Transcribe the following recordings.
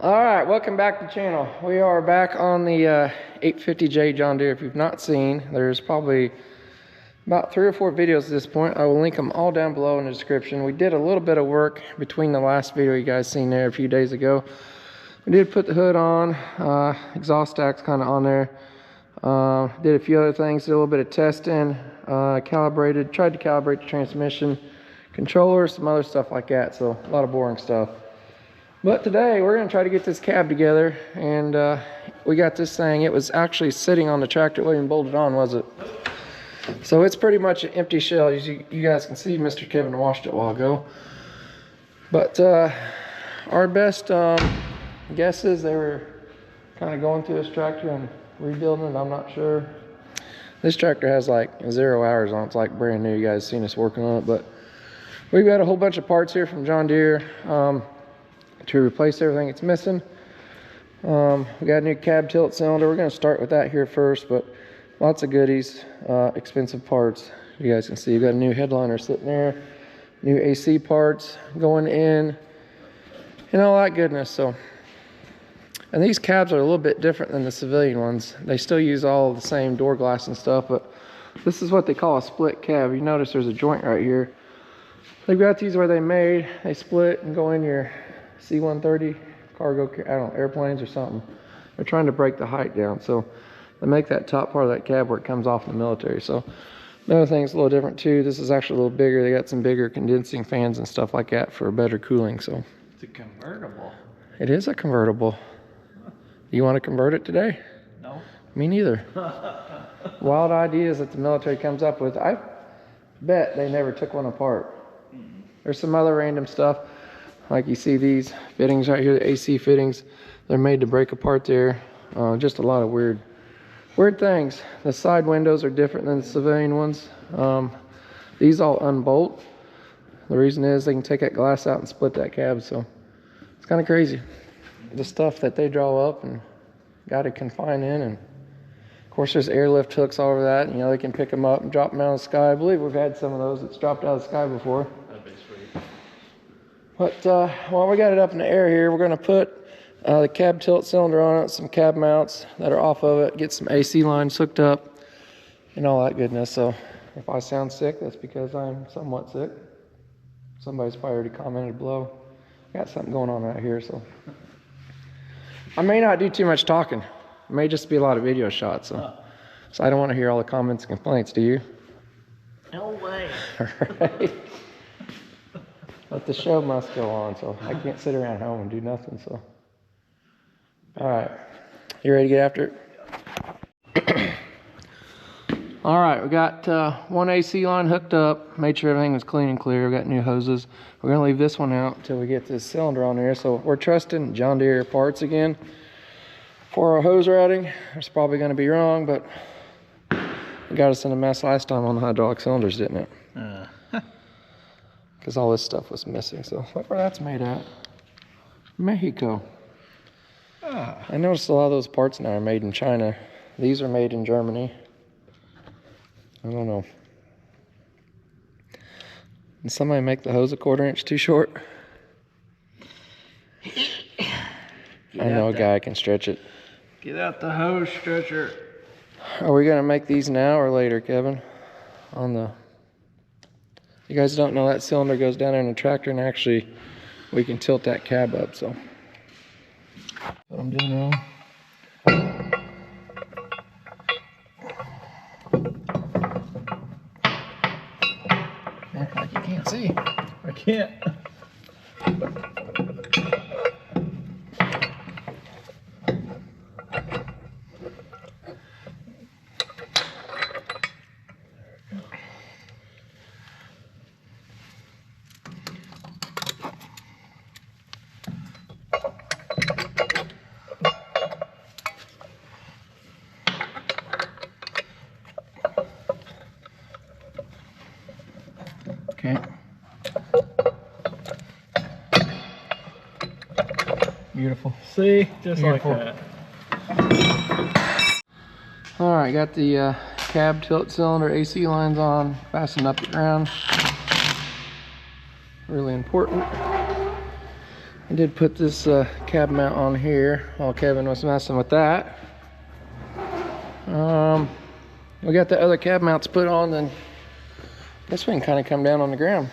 Alright, welcome back to the channel. We are back on the 850J John Deere. If you've not seen, there's probably about 3 or 4 videos at this point. I will link them all down below in the description. We did a little bit of work between the last video you guys seen there a few days ago. We did put the hood on, exhaust stack's kind of on there. Did a few other things, did a little bit of testing, tried to calibrate the transmission, controller, some other stuff like that. So a lot of boring stuff. But today we're going to try to get this cab together, and we got this thing. It was actually sitting on the tractor. It wasn't even bolted on, was it? So it's pretty much an empty shell. As you guys can see, Mr. Kevin washed it a while ago. But our best guesses, they were kind of going through this tractor and rebuilding it. I'm not sure. This tractor has like 0 hours on it. It's like brand new. You guys seen us working on it. But we've got a whole bunch of parts here from John Deere to replace everything it's missing. We got a new cab tilt cylinder. We're going to start with that here first, but lots of goodies, expensive parts. You guys can see, you've got a new headliner sitting there, new AC parts going in, and all that goodness. So, and these cabs are a little bit different than the civilian ones. They still use all the same door glass and stuff, but this is what they call a split cab. You notice there's a joint right here. They've got these where they split and go in your C-130 cargo, I don't know, airplanes or something. They're trying to break the height down, so they make that top part of that cab where it comes off in the military. So another thing's a little different too. This is actually a little bigger. They got some bigger condensing fans and stuff like that for better cooling. So it's a convertible. It is a convertible. You want to convert it today? No. Me neither. Wild ideas that the military comes up with. I bet they never took one apart. There's some other random stuff. Like you see these fittings right here, the AC fittings, they're made to break apart there. Just a lot of weird things. The side windows are different than the civilian ones. These all unbolt. The reason is they can take that glass out and split that cab, so it's kind of crazy. The stuff that they draw up and got to confine in, and of course there's airlift hooks all over that. You know, they can pick them up and drop them out of the sky. I believe we've had some of those that's dropped out of the sky before. But while we got it up in the air here, we're going to put the cab tilt cylinder on it, some cab mounts that are off of it, get some AC lines hooked up, and all that goodness. So if I sound sick, that's because I'm somewhat sick. Somebody's probably already commented below. Got something going on right here, so I may not do too much talking. It may just be a lot of video shots. So I don't want to hear all the comments and complaints, do you? No way. All right. But the show must go on, so I can't sit around home and do nothing. So, all right, you ready to get after it? All right, we got one AC line hooked up. Made sure everything was clean and clear. We got new hoses. We're gonna leave this one out until we get this cylinder on there. So we're trusting John Deere parts again for our hose routing. It's probably gonna be wrong, but it got us in a mess last time on the hydraulic cylinders, didn't it? Because all this stuff was missing. So look where that's made at. Mexico. I noticed a lot of those parts now are made in China. These are made in Germany. I don't know. Did somebody make the hose a 1/4 inch too short? I know a guy can stretch it. Get out the hose stretcher. Are we gonna make these now or later, Kevin? You guys don't know that cylinder goes down there in the tractor, and actually we can tilt that cab up, so that's what I'm doing now. Act like you can't see. I can't. Okay. Beautiful. See? Just Beautiful. like that. Alright, got the cab tilt cylinder AC lines on, fastened up the ground. Really important. I did put this cab mount on here while Kevin was messing with that. We got the other cab mounts put on, then I guess we can kind of come down on the ground.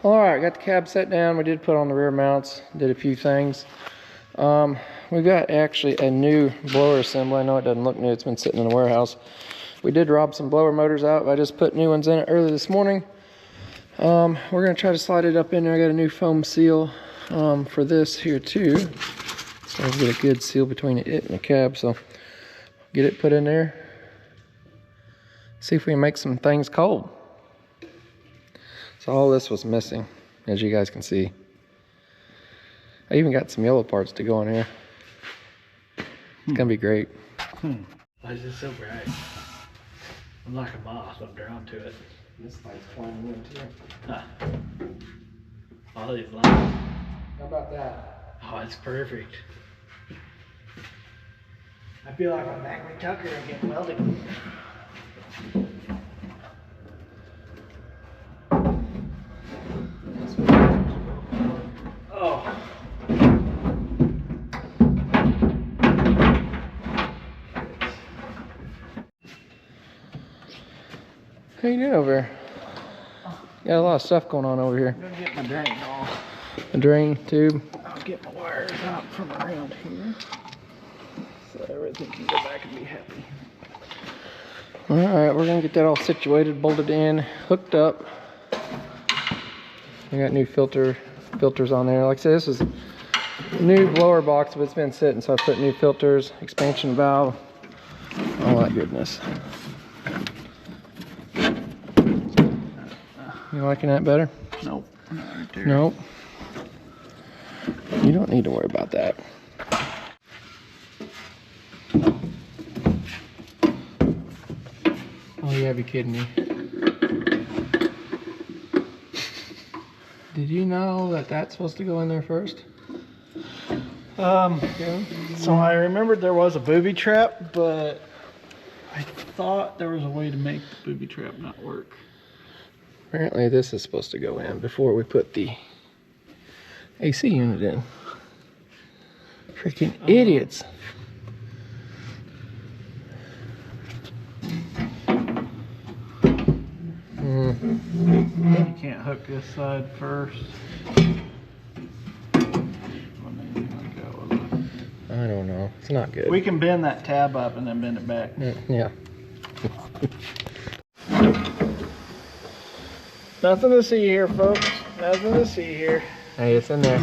All right, got the cab set down. We did put on the rear mounts, did a few things. We've got actually a new blower assembly. I know it doesn't look new, it's been sitting in the warehouse. We did rob some blower motors out. I just put new ones in it early this morning. We're gonna try to slide it up in there. I got a new foam seal for this here too. So I'll get a good seal between it and the cab. So get it put in there. See if we can make some things cold. So all this was missing, as you guys can see. I even got some yellow parts to go in here. It's gonna be great. Why is it so bright? I'm like a moth, I'm drawn to it. This light's flying in too. Huh. All these lights. How about that? Oh, it's perfect. I feel like I'm back with Tucker and getting welded. Oh. How you doing over there? Got a lot of stuff going on over here. I'm gonna get my drain off. A drain tube. I'll get my wires out from around here so everything can go back and be happy. All right, we're gonna get that all situated, bolted in, hooked up. We got new filters on there. Like I said, this is a new blower box, but it's been sitting, so I put new filters, expansion valve, all that goodness. You liking that better? Nope. Not right there. Nope. You don't need to worry about that. Oh, you gotta be kidding me. Did you know that that's supposed to go in there first? So I remembered there was a booby trap, but I thought there was a way to make the booby trap not work. Apparently this is supposed to go in before we put the AC unit in. Freaking idiots. You can't hook this side first. I don't know. It's not good. We can bend that tab up and then bend it back. Yeah. Nothing to see here, folks. Nothing to see here. Hey, it's in there.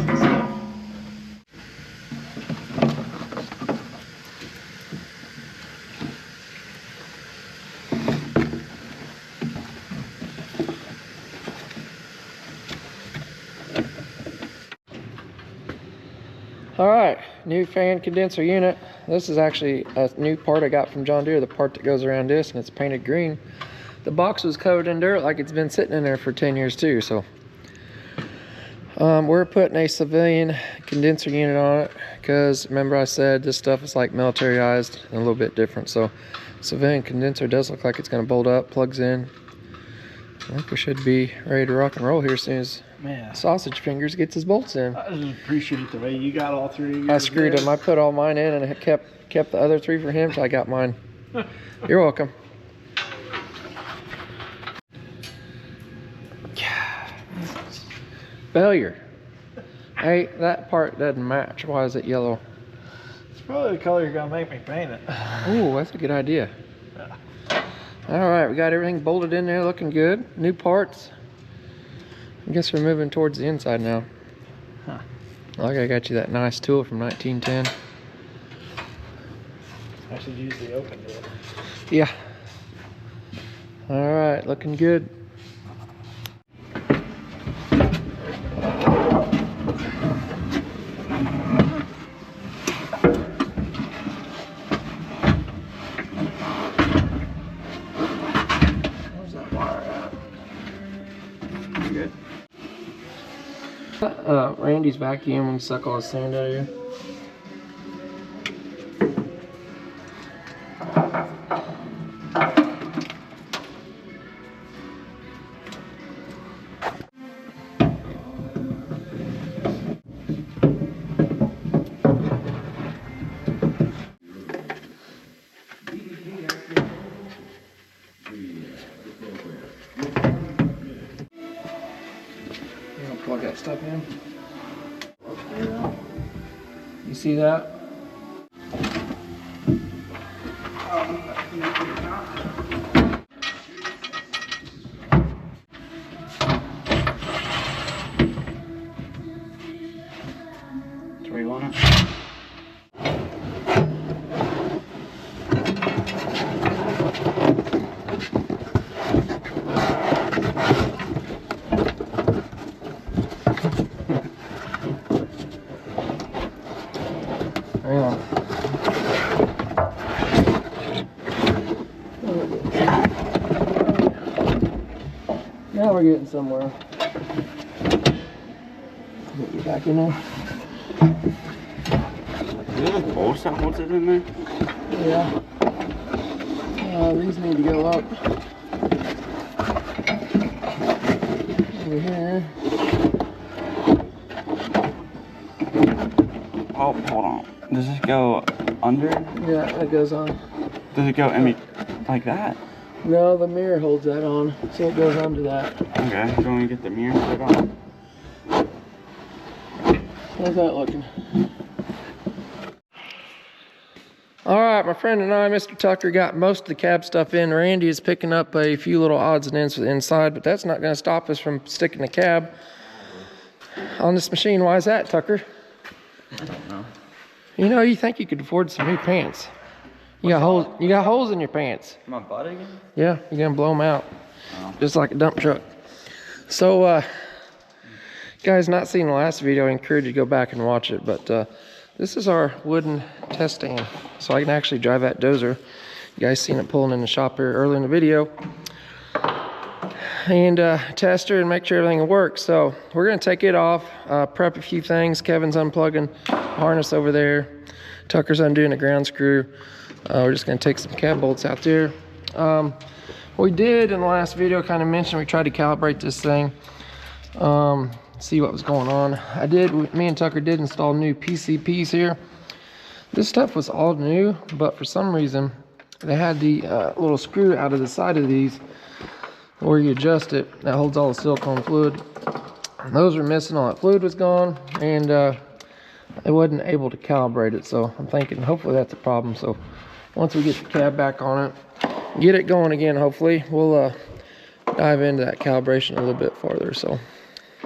All right, new fan condenser unit. This is actually a new part I got from John Deere, the part that goes around this, and it's painted green. The box was covered in dirt like it's been sitting in there for 10 years too, so. We're putting a civilian condenser unit on it because remember I said this stuff is like militarized and a little bit different. So civilian condenser does look like it's going to bolt up, plugs in. I think we should be ready to rock and roll here as soon as Sausage Fingers gets his bolts in. I just appreciate the way you got all three of yours. I screwed him. I put all mine in and I kept the other three for him till I got mine. You're welcome. Failure. Hey, that part doesn't match. Why is it yellow? It's probably the color you're gonna make me paint it. Ooh, that's a good idea. All right, we got everything bolted in there, looking good. New parts. I guess we're moving towards the inside now. Huh. Like I got you that nice tool from 1910. I should use the open door. Yeah. All right, looking good. Randy's vacuum when you suck all the sand out of here. You see that? That's where you want it? Hang on. Now we're getting somewhere. Get you back in there. Is there a bolts that holds it in there? Yeah. These need to go up. Over here. Oh, hold on. Does this go under? Yeah, that goes on. Does it go, I mean, like that? No, the mirror holds that on, so it goes under that. Okay, do you want me to get the mirror put on? How's that looking? All right, my friend and I, Mr. Tucker, got most of the cab stuff in. Randy is picking up a few little odds and ends inside, but that's not going to stop us from sticking the cab on this machine. Why is that, Tucker? I don't know. You know, you think you could afford some new pants. You got holes. You got holes in your pants. My butt again? Yeah, you're gonna blow them out, Oh. just like a dump truck. So, guys, not seen the last video, I encourage you to go back and watch it. But this is our wooden test stand, so I can actually drive that Dozer. You guys seen it pulling in the shop here early in the video, and test her and make sure everything works. So we're gonna take it off, prep a few things. Kevin's unplugging harness over there. Tucker's undoing a ground screw. We're just gonna take some cab bolts out there. We did in the last video kind of mention we tried to calibrate this thing, see what was going on. Me and Tucker did install new PCPs here. This stuff was all new, but for some reason they had the little screw out of the side of these where you adjust it, that holds all the silicone fluid. And those were missing, all that fluid was gone, and it wasn't able to calibrate it. So I'm thinking hopefully that's a problem. So once we get the cab back on it, get it going again, hopefully we'll dive into that calibration a little bit farther. So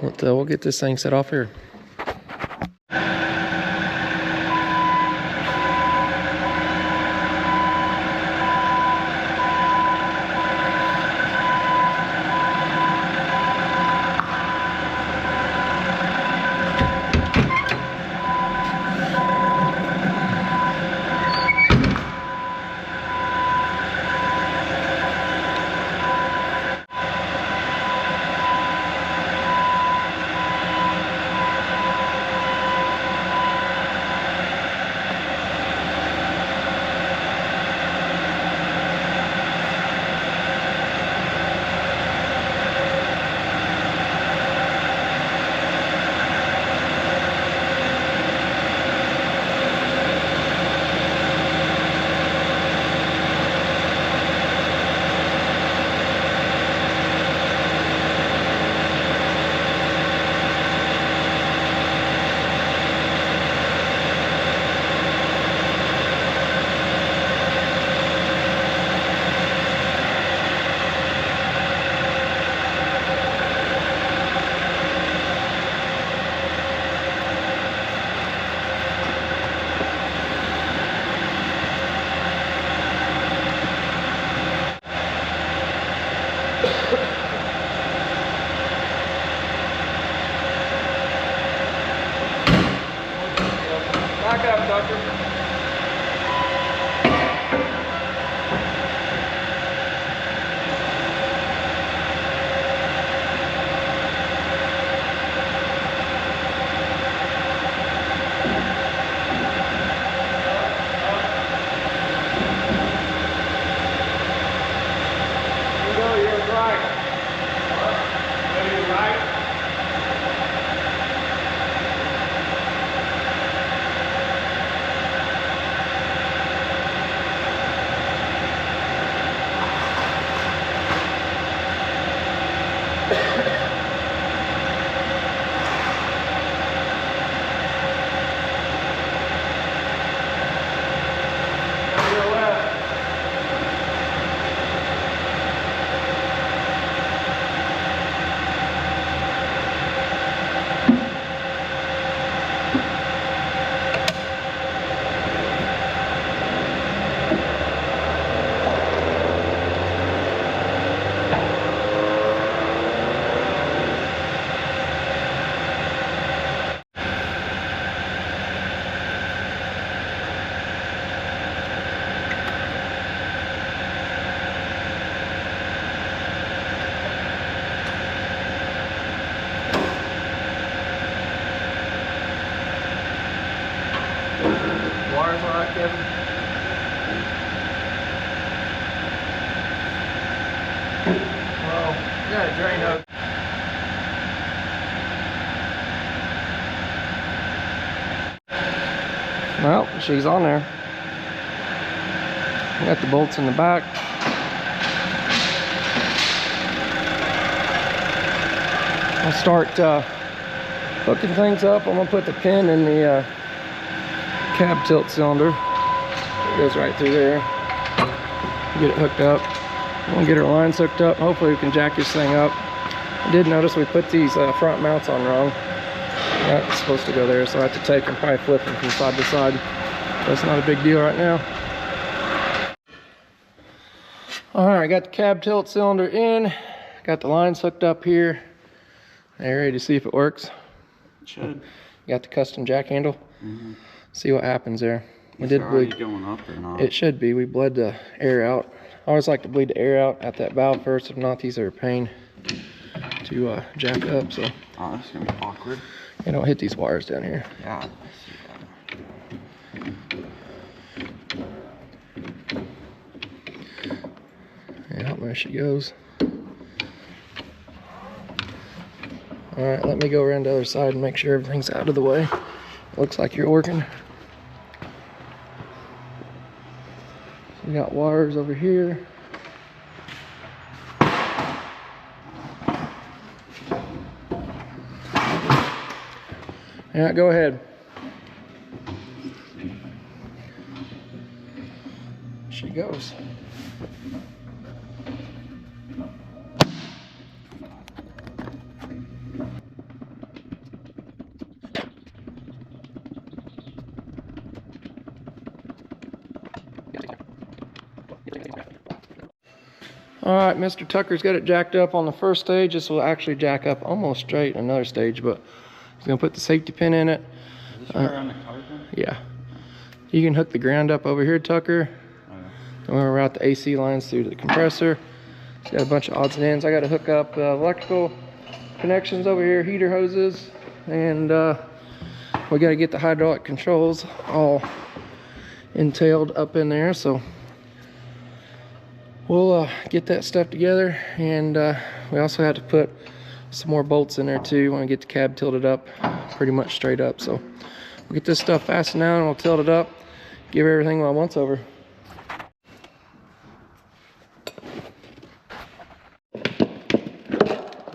we'll get this thing set off here. Back up, Tucker. wires all right, Kevin? Well, we got a drain hose. Well, she's on there. We got the bolts in the back. I'll start hooking things up. I'm gonna put the pin in the cab tilt cylinder. It goes right through there. Get it hooked up. I'm gonna get our lines hooked up. Hopefully we can jack this thing up. I did notice we put these front mounts on wrong. That's supposed to go there, so I have to take and probably flip them from side to side. That's not a big deal right now. All right, got the cab tilt cylinder in. Got the lines hooked up here. Are you ready to see if it works? It should. Got the custom jack handle. See what happens there. We Is did it bleed. already going up or not? It should be. We bled the air out. I always like to bleed the air out at that valve first. If not, these are a pain to jack up. So. Oh, this is gonna be awkward. You don't hit these wires down here. Yeah. I see that. Yeah, there she goes. All right, let me go around the other side and make sure everything's out of the way. Looks like you're working. So we got wires over here. Yeah, go ahead. She goes. All right, Mr. Tucker's got it jacked up on the first stage. This will actually jack up almost straight in another stage, but he's gonna put the safety pin in it. Is this around the cover pin? Yeah. You can hook the ground up over here, Tucker. Oh, yeah. And we're gonna route the AC lines through the compressor. It's got a bunch of odds and ends. I gotta hook up electrical connections over here, heater hoses, and we gotta get the hydraulic controls all entailed up in there. So we'll get that stuff together, and we also had to put some more bolts in there too. Want to get the cab tilted up pretty much straight up. So we'll get this stuff fastened down and we'll tilt it up, give everything a once over.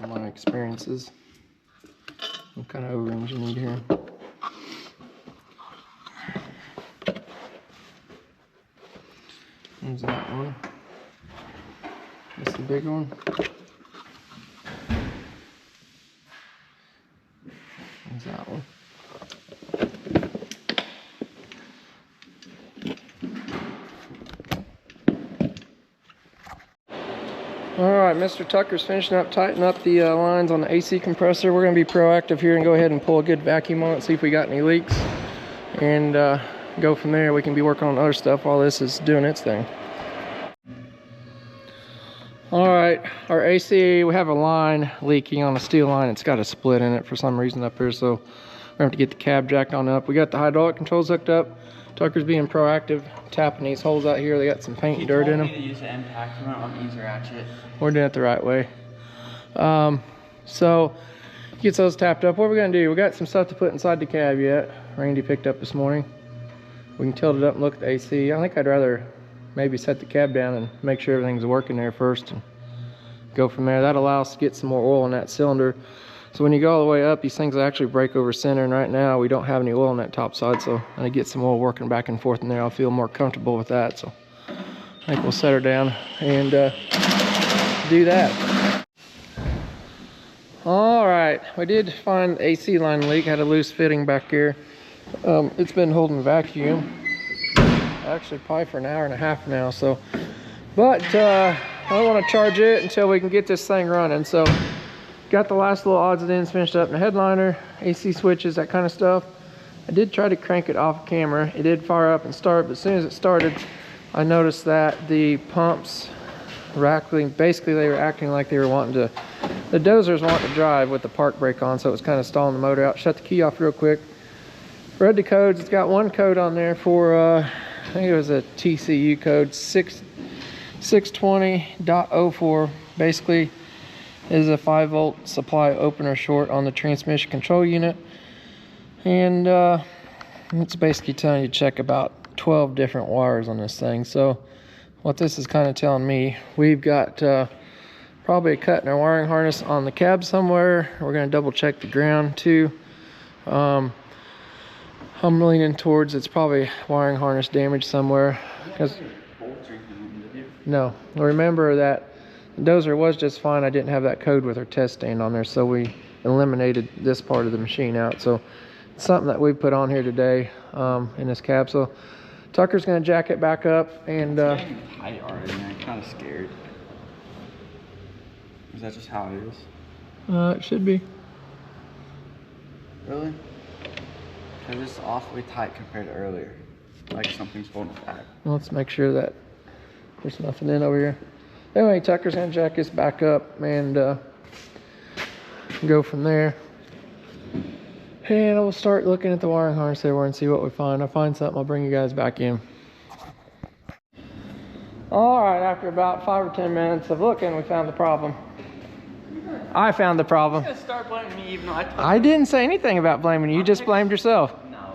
My experiences. What kind of O-rings you need here? There's that one. That's the big one. There's that one. All right, Mr. Tucker's finishing up, tightening up the lines on the AC compressor. We're gonna be proactive here and go ahead and pull a good vacuum on it, see if we got any leaks, and go from there. We can be working on other stuff while this is doing its thing. All right, our AC, we have a line leaking on a steel line. It's got a split in it for some reason up here, so we're gonna have to get the cab jacked on up. We got the hydraulic controls hooked up. Tucker's being proactive, tapping these holes out here. They got some paint and dirt in them. He told me to use the impact. You want to use a ratchet. We're doing it the right way. So gets those tapped up. What are we gonna do? We got some stuff to put inside the cab yet. Randy picked up this morning. We can tilt it up and look at the AC. I think I'd rather maybe set the cab down and make sure everything's working there first and go from there. That allows us to get some more oil in that cylinder. So when you go all the way up, these things will actually break over center, and right now we don't have any oil on that top side, so I'm gonna get some oil working back and forth in there. I'll feel more comfortable with that. So I think we'll set her down and do that. All right, we did find the AC line leak. Had a loose fitting back here. It's been holding vacuum actually probably for an hour and a half now. So, but I don't want to charge it until we can get this thing running. So got the last little odds and ends finished up in the headliner, AC switches, that kind of stuff. I did try to crank it off camera. It did fire up and start, but as soon as it started, I noticed that the pumps were acting, basically they were acting like they were wanting to, the Dozer's wanting to drive with the park brake on, so it was kind of stalling the motor out. Shut the key off real quick. Read the codes. It's got one code on there for, I think it was a TCU code, 620.04. Basically, is a 5-volt supply opener short on the transmission control unit. And it's basically telling you to check about 12 different wires on this thing. So what this is kind of telling me, we've got probably a cut in our wiring harness on the cab somewhere. We're going to double check the ground too. I'm leaning towards it's probably wiring harness damage somewhere. No, remember that the Dozer was just fine. I didn't have that code with our test stand on there, so we eliminated this part of the machine out. So it's something that we put on here today in this cab. So Tucker's going to jack it back up and it's getting tight already, man. I'm kind of scared. Is that just how it is? It should be. Really? Because it's awfully tight compared to earlier. Like something's holding it back. Let's make sure that there's nothing in over here. Anyway, Tucker's going to jack this back up and go from there. And we'll start looking at the wiring harness everywhere and see what we find. If I find something, I'll bring you guys back in. All right, after about 5 or 10 minutes of looking, we found the problem. I found the problem. You're gonna start blaming me even though I didn't say anything about blaming you. You just blamed yourself. No.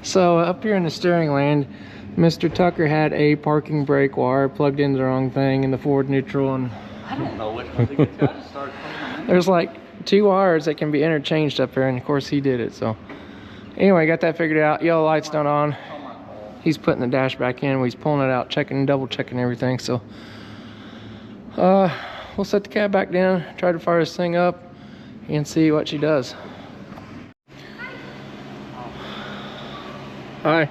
So up here in the steering land, Mr. Tucker had a parking brake wire plugged into the wrong thing in the forward neutral, and I don't know which one to get to. I just started putting them in. there's like 2 wires that can be interchanged up there, and of course he did it. So anyway, got that figured out. Yellow light's not on. He's putting the dash back in. He's pulling it out, checking and double checking everything. So we'll set the cab back down, try to fire this thing up and see what she does. Hi. Hi.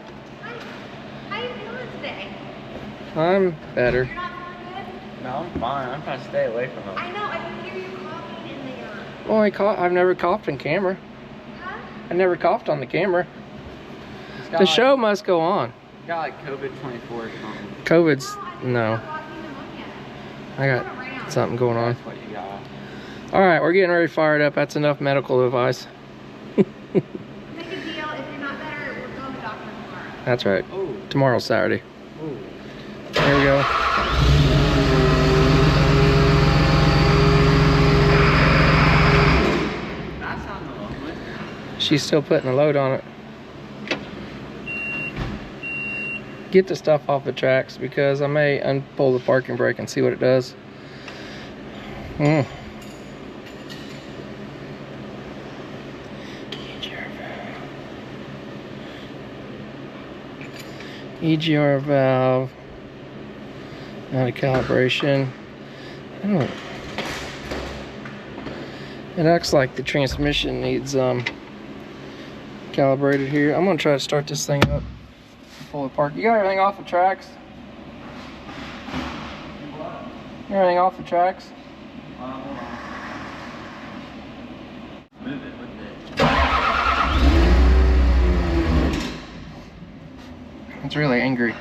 How you feeling today? I'm better. You're not feeling good? No, I'm fine. I'm trying to stay away from them. I know. I can hear you coughing in the Well, I've never coughed on camera. Huh? I never coughed on the camera. It's got The like, show must go on. got like COVID-24 or something. COVID's, No, I think no. you've got pneumonia. I got something going on. That's what you got. All right, we're getting ready to fire it up. That's enough medical advice. Make a deal. If you're not better, we're going to the doctor tomorrow. That's right. Oh. Tomorrow's Saturday. Oh. There we go. That sounds lovely. She's still putting a load on it. Get the stuff off the tracks because I may unpull the parking brake and see what it does. EGR valve. Not a calibration. It acts like the transmission needs calibrated here. I'm gonna try to start this thing up. Pull the park. You got everything off the tracks? Everything off the tracks? Move it with it. It's really angry.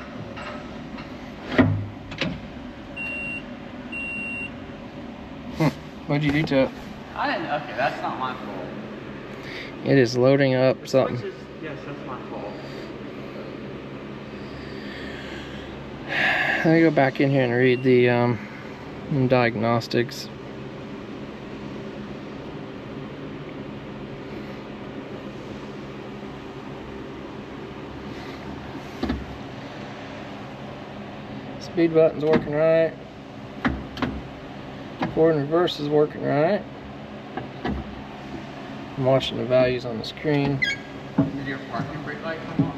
What'd you do to it? I didn't. Okay, that's not my fault. It is loading up something. Which is, yes, that's my fault. Let me go back in here and read the diagnostics. Speed button's working right. Forward and reverse is working right. I'm watching the values on the screen. Did your parking brake light come on?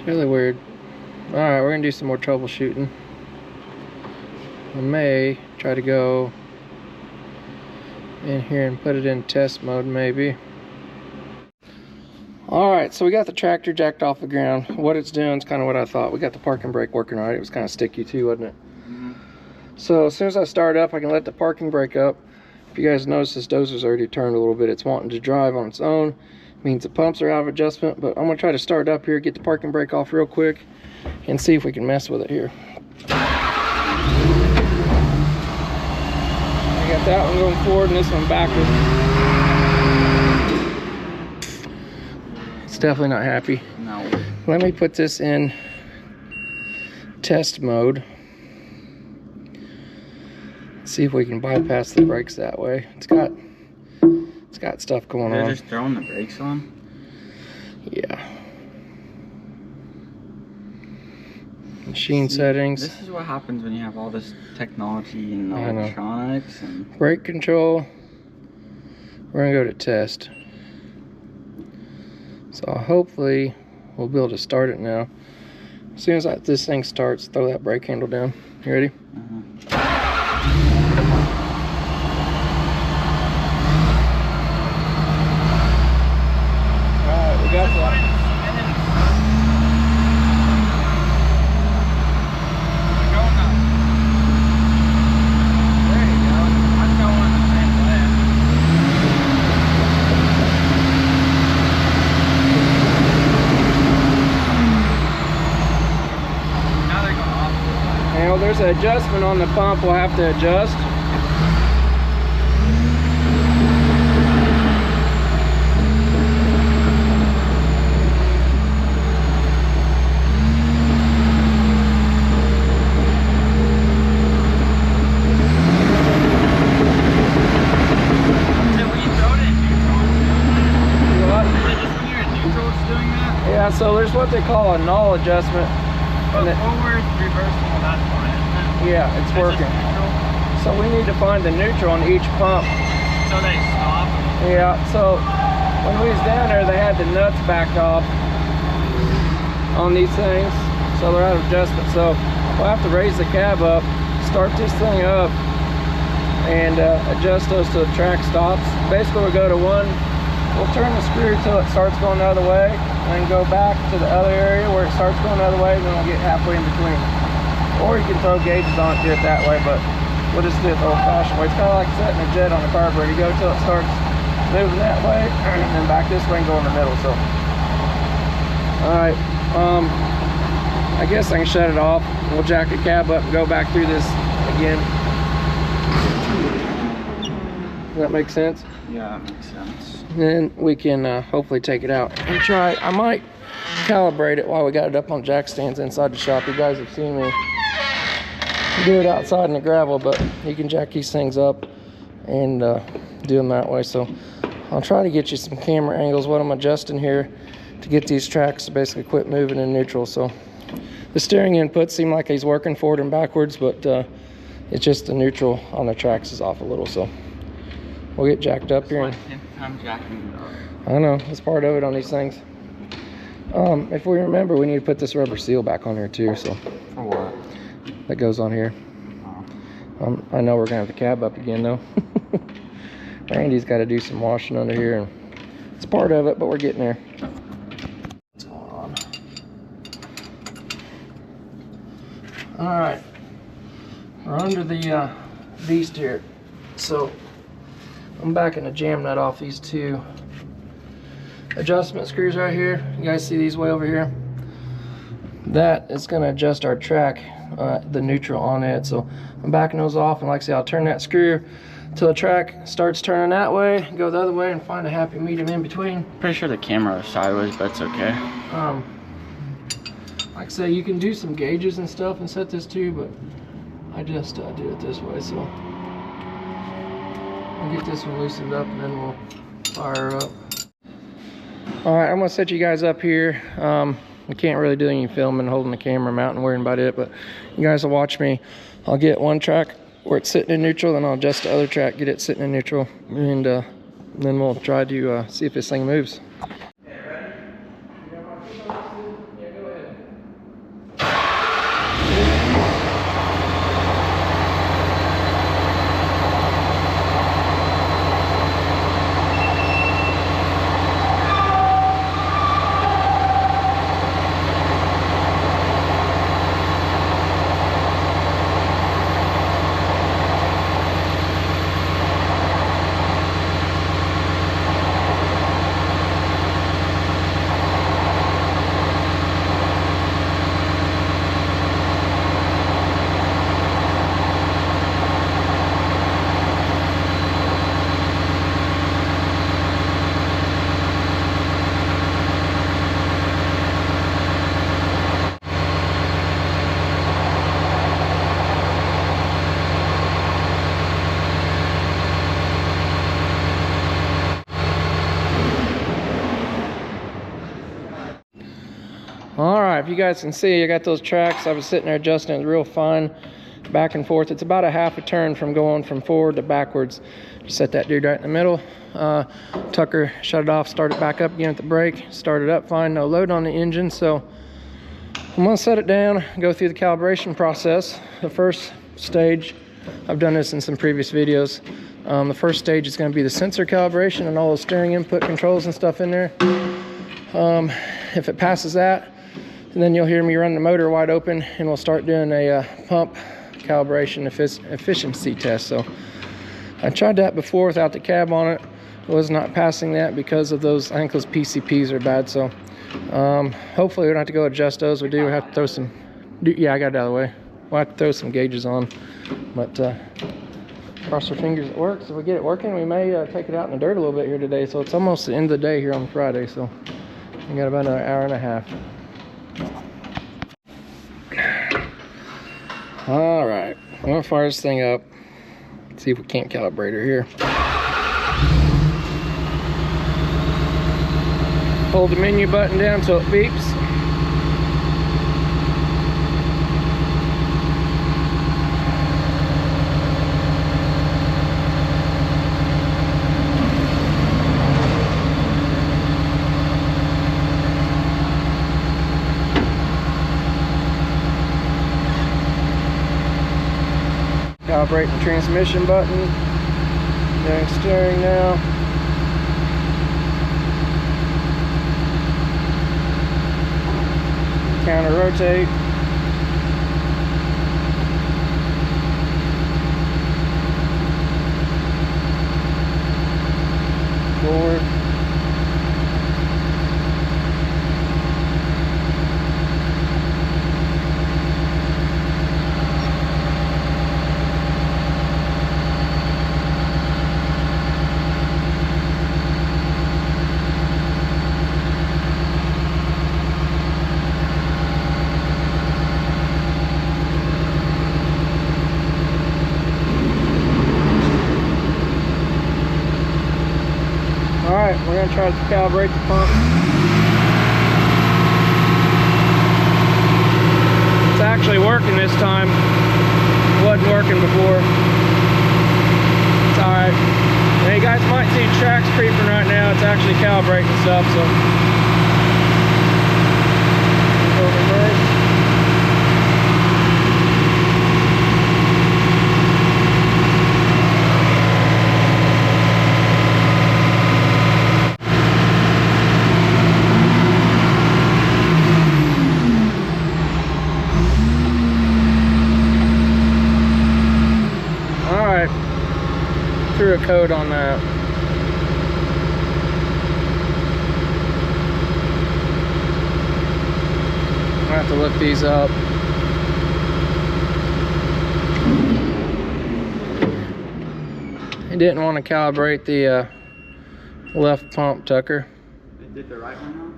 Really weird. Alright, we're gonna do some more troubleshooting. I may try to go in here and put it in test mode maybe. Alright, right, so we got the tractor jacked off the ground. What it's doing is kind of what I thought. We got the parking brake working right. It was kind of sticky too, wasn't it? So as soon as I start up, I can let the parking brake up. If you guys notice, this dozer's already turned a little bit. It's wanting to drive on its own. It means the pumps are out of adjustment, but I'm gonna try to start up here, get the parking brake off real quick, and see if we can mess with it here. I got that one going forward and this one backward. It's definitely not happy. No. Let me put this in test mode. See if we can bypass the brakes that way. It's got stuff going on. They're just throwing the brakes on? Yeah. Machine settings. This is what happens when you have all this technology and I know. electronics and Brake control. We're gonna go to test. So hopefully we'll be able to start it now. As soon as this thing starts, throw that brake handle down. You ready? Alright, we got that. Well, there's an adjustment on the pump we'll have to adjust. Yeah, so there's what they call a null adjustment. But forward, reversing, that's fine, isn't it? Yeah, it's working. So we need to find the neutral on each pump. So they stop? Yeah, so when we was down there, they had the nuts backed off on these things. So they're out of adjustment. So we'll have to raise the cab up, start this thing up, and adjust those to the track stops. Basically, we'll go to one. We'll turn the screw till it starts going the other way, and then go back to the other area where it starts going the other way, and then we'll get halfway in between. Or you can throw gauges on it, do it that way, but we'll just do it the old-fashioned way. It's kind of like setting a jet on the carburetor. You go till it starts moving that way, and then back this way and go in the middle. So, all right, I guess I can shut it off. We'll jack the cab up and go back through this again. Does that make sense? Yeah, that makes sense. Then we can hopefully take it out and try. I might calibrate it while we got it up on jack stands inside the shop. You guys have seen me do it outside in the gravel, but you can jack these things up and do them that way. So I'll try to get you some camera angles, what I'm adjusting here to get these tracks to basically quit moving in neutral. So the steering input seemed like he's working forward and backwards, but it's just the neutral on the tracks is off a little. So we'll get jacked up here. I'm jacking it up. I know, it's part of it on these things. If we remember, we need to put this rubber seal back on here too. So For what? that goes on here. I know we're gonna have the cab up again though. Randy's got to do some washing under here, and it's part of it, but we're getting there. What's going on? All right, we're under the beast here. So I'm back in the jam nut off these two adjustment screws right here. You guys see these way over here? That is going to adjust our track, the neutral on it. So I'm backing those off, and like I say, I'll turn that screw till the track starts turning that way, go the other way, and find a happy medium in between. Pretty sure the camera is sideways, but it's okay. Like I say, you can do some gauges and stuff and set this too, but I just do it this way. So I'll get this one loosened up and then we'll fire her up. All right, I'm gonna set you guys up here. We can't really do any filming, holding the camera mount and worrying about it, but you guys will watch me. I'll get one track where it's sitting in neutral, then I'll adjust the other track, get it sitting in neutral, and then we'll try to see if this thing moves. All right, if you guys can see, I got those tracks. I was sitting there adjusting it real fine, back and forth. It's about a half a turn from going from forward to backwards. Just set that dude right in the middle. Tucker shut it off, started back up again at the brake, started up fine, no load on the engine. So I'm gonna set it down, go through the calibration process. The first stage, I've done this in some previous videos. The first stage is gonna be the sensor calibration and all the steering input controls and stuff in there. If it passes that, then you'll hear me run the motor wide open and we'll start doing a pump calibration efficiency test. So I tried that before without the cab on it. Was not passing that because of those, I think those PCPs are bad. So hopefully we don't have to go adjust those. We do have to throw some, yeah, I got it out of the way. We'll have to throw some gauges on, but cross our fingers it works. If we get it working, we may take it out in the dirt a little bit here today. So it's almost the end of the day here on Friday. So we got about another hour and a half. All right, I'm gonna fire this thing up. See if we can't calibrate her here. Hold the menu button down till it beeps. Calibrating the transmission button. Doing steering now. Counter rotate. Forward. Alright, we're going to try to calibrate the pump. It's actually working this time. It wasn't working before. It's alright. Now you guys might see tracks creeping right now. It's actually calibrating stuff, so. Go reverse. Threw a code on that. I have to look these up. I didn't want to calibrate the left pump, Tucker. It did the right one now?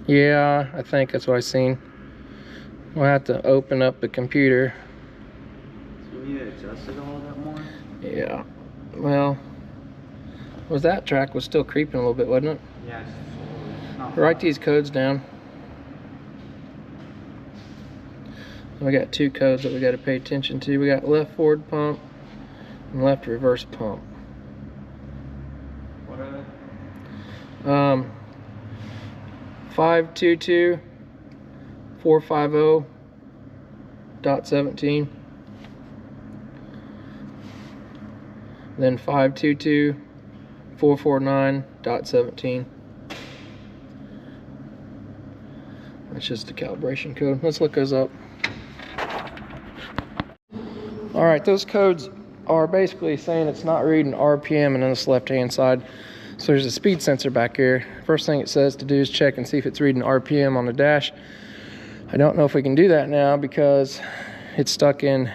Yeah, I think that's what I seen. We'll have to open up the computer. So you need to adjust it all that more? Yeah. Well, that track was still creeping a little bit, wasn't it? Yes. Write these codes down. We got two codes that we got to pay attention to. We got left forward pump and left reverse pump. What are they? 522.450.17. Then 522.449.17. That's just the calibration code. Let's look those up. All right, those codes are basically saying it's not reading RPM and on this left-hand side. So there's a speed sensor back here. First thing it says to do is check and see if it's reading RPM on the dash. I don't know if we can do that now because it's stuck in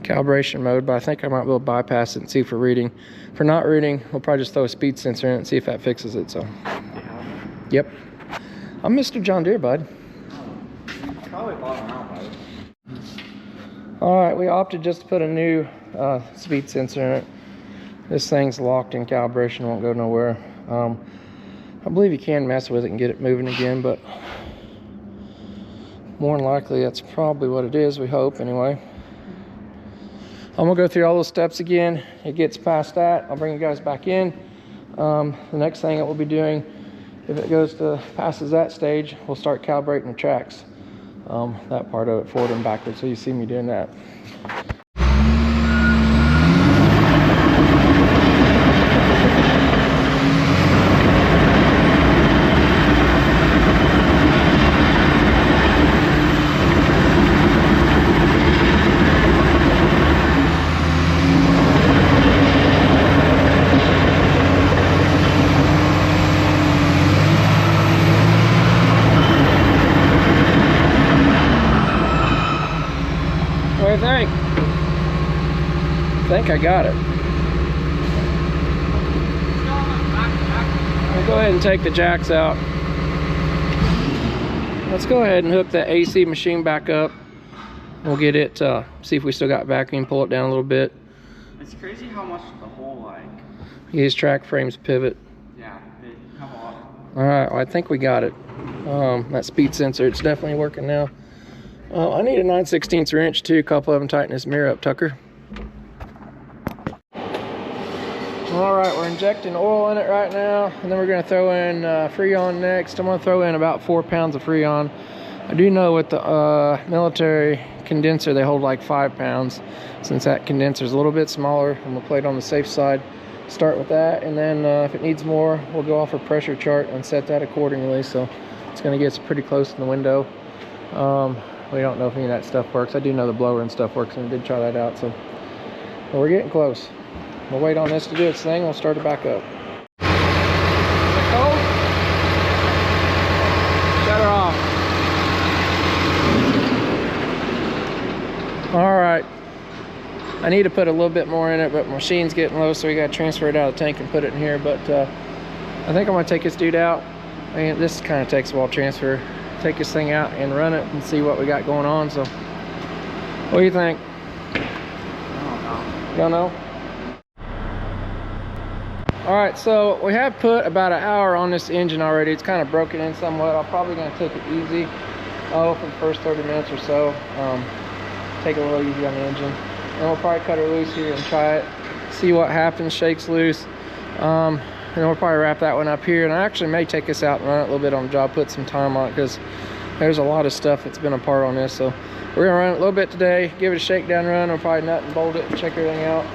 calibration mode, but I think I might be able to bypass it and see if we're reading. If we're not reading, we'll probably just throw a speed sensor in it and see if that fixes it. So, yep. I'm Mr. John Deere, bud. Probably bottom out, bud. All right, we opted just to put a new speed sensor in it. This thing's locked in calibration, won't go nowhere. I believe you can mess with it and get it moving again, but More than likely, that's probably what it is, we hope, anyway. I'm gonna go through all those steps again. It gets past that, I'll bring you guys back in. The next thing that we'll be doing, if it goes to passes that stage, we'll start calibrating the tracks. That part of it, forward and backwards, so you see me doing that. What do you think? I think I got it. I'll go ahead and take the jacks out. Let's go ahead and hook the AC machine back up. We'll get it, see if we still got vacuum, pull it down a little bit. It's crazy how much the whole, like... Use track frames pivot. Yeah, they have a lot. Alright, well, I think we got it. That speed sensor, it's definitely working now. I need a 9/16 wrench too. A couple of them. Tighten this mirror up, Tucker. All right, we're injecting oil in it right now, and then we're going to throw in Freon next. I'm going to throw in about 4 pounds of Freon. I do know with the military condenser they hold like 5 pounds. Since that condenser is a little bit smaller, I'm going to play it on the safe side. Start with that, and then if it needs more, we'll go off a pressure chart and set that accordingly. So it's going to get us pretty close in the window. We don't know if any of that stuff works. I do know the blower and stuff works, and I did try that out. So but we're getting close. We'll wait on this to do its thing. We'll start it back up. Cold? Shut her off. All right. I need to put a little bit more in it, but my machine's getting low, so we got to transfer it out of the tank and put it in here. But I think I'm going to take this dude out. And this kind of takes a while to transfer. Take this thing out and run it and see what we got going on. So what do you think? I don't know. All right, so we have put about an hour on this engine already. It's kind of broken in somewhat. I'm probably going to take it easy for the first 30 minutes or so. Take it a little easy on the engine, and we'll probably cut her loose here and try it, see what happens. Shakes loose, and we'll probably wrap that one up here. And I actually may take this out and run it a little bit on the job, put some time on it, because there's a lot of stuff that's been a part on this. So we're gonna run it a little bit today, give it a shakedown run. We'll probably nut and bolt it and check everything out.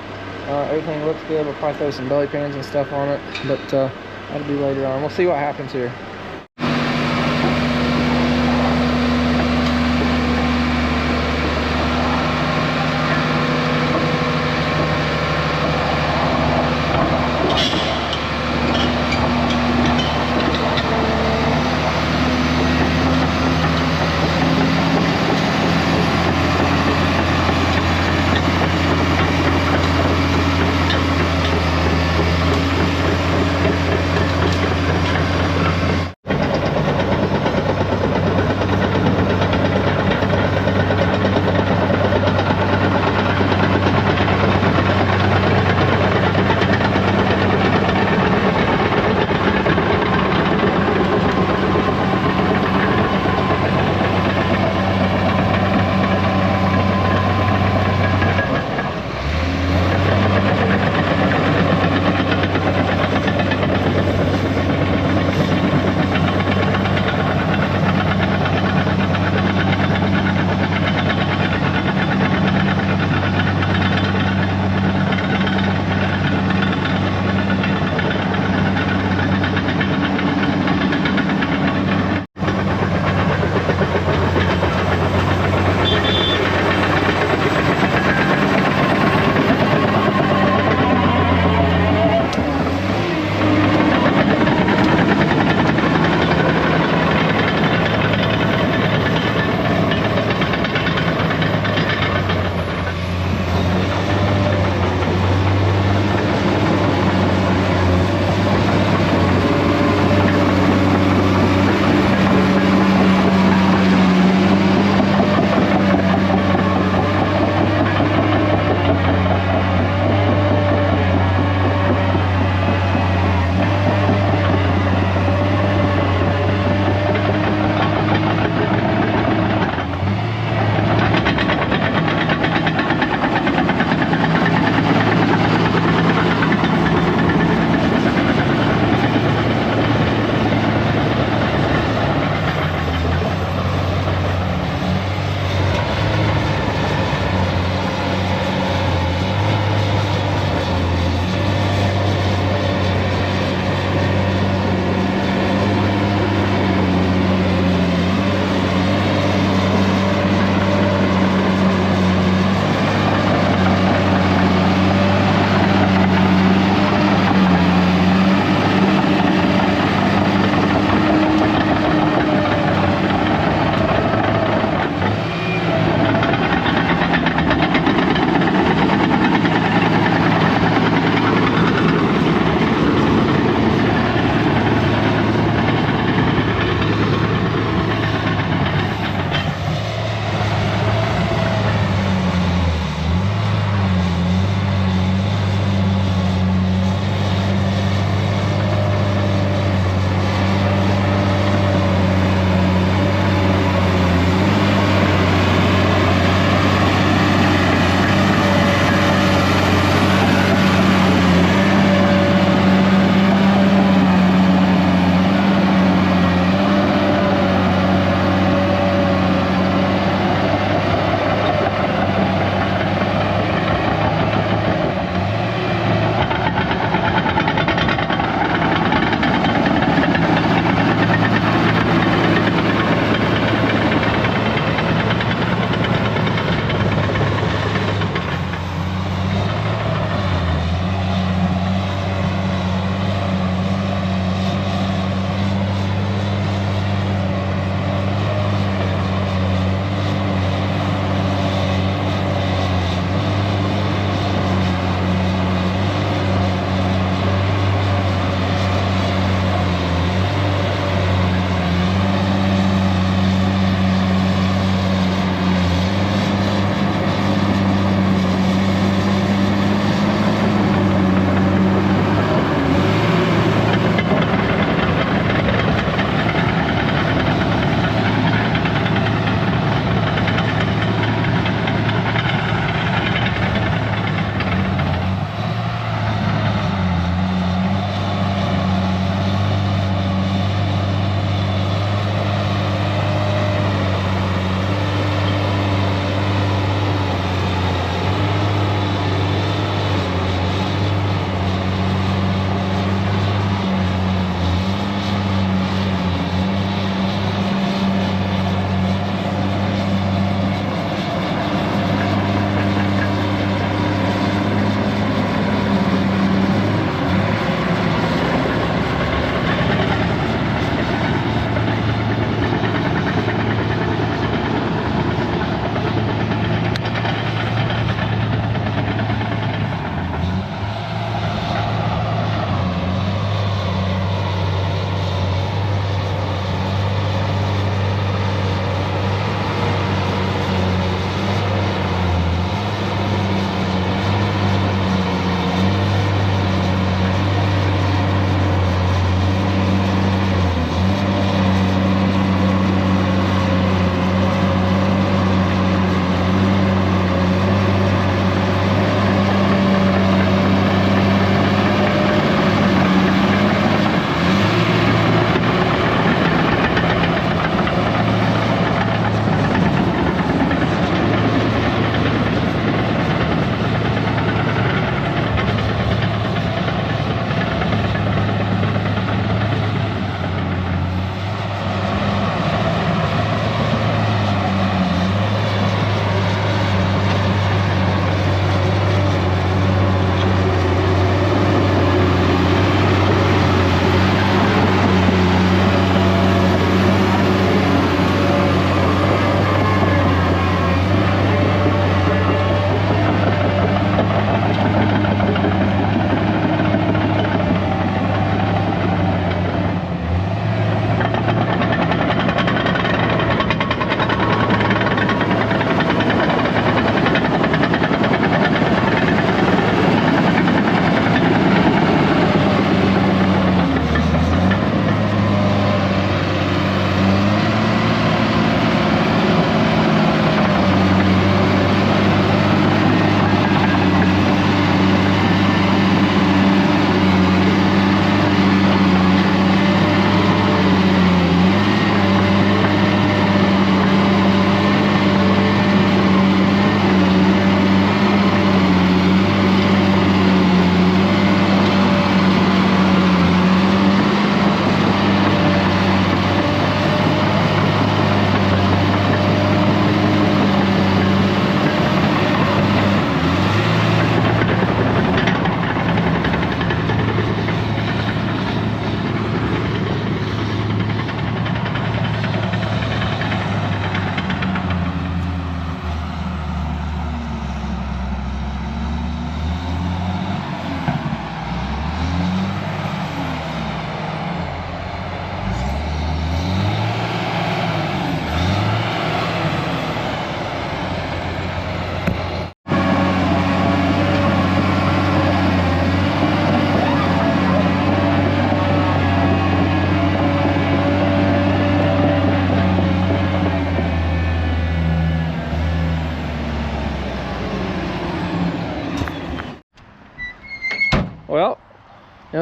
Everything looks good. We'll probably throw some belly pans and stuff on it, but that'll be later on. We'll see what happens here.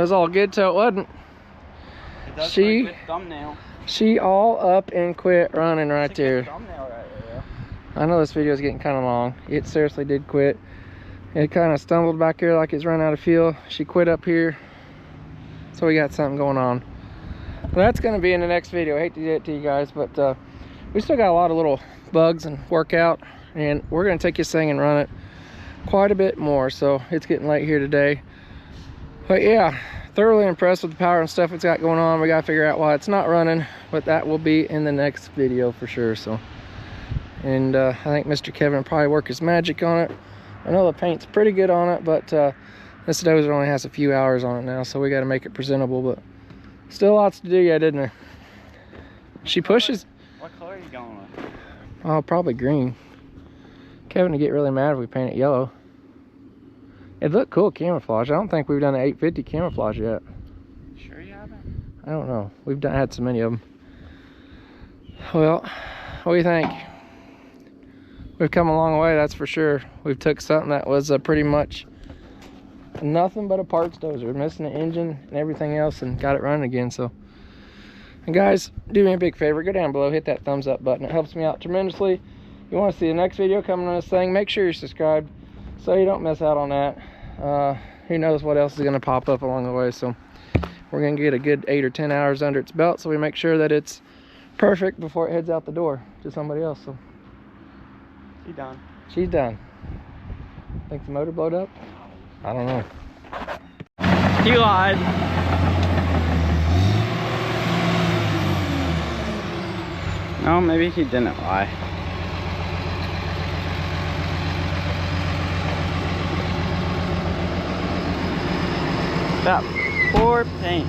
was all good till it wasn't. It does She- look like a thumbnail. She all up and quit running right It's a good there. thumbnail right there. I know this video is getting kind of long. It seriously did quit. It kind of stumbled back here like it's run out of fuel. She quit up here. So we got something going on. Well, that's going to be in the next video. I hate to do it to you guys, but we still got a lot of little bugs and workout. And we're going to take this thing and run it quite a bit more. So it's getting late here today. But yeah, thoroughly impressed with the power and stuff it's got going on. We got to figure out why it's not running. But that will be in the next video for sure. So, and I think Mr. Kevin will probably work his magic on it. I know the paint's pretty good on it, but this Dozer only has a few hours on it now, so we got to make it presentable. But still lots to do yet, isn't there? She pushes. What color are you going with? Oh, probably green. Kevin would get really mad if we paint it yellow. It looked cool camouflage. I don't think we've done an 850 camouflage yet. Sure you haven't? I don't know. We've had so many of them. Well, what do you think? We've come a long way, that's for sure. We've took something that was pretty much nothing but a parts dozer, missing the engine and everything else, and got it running again. So, and guys, do me a big favor, go down below, hit that thumbs up button. It helps me out tremendously. If you want to see the next video coming on this thing, make sure you're subscribed so you don't miss out on that. Who knows what else is going to pop up along the way. So we're going to get a good 8 or 10 hours under its belt, so we make sure that it's perfect before it heads out the door to somebody else. So She's done. she's done. Think the motor blowed up? I don't know. He lied. No, maybe he didn't lie. That poor paint.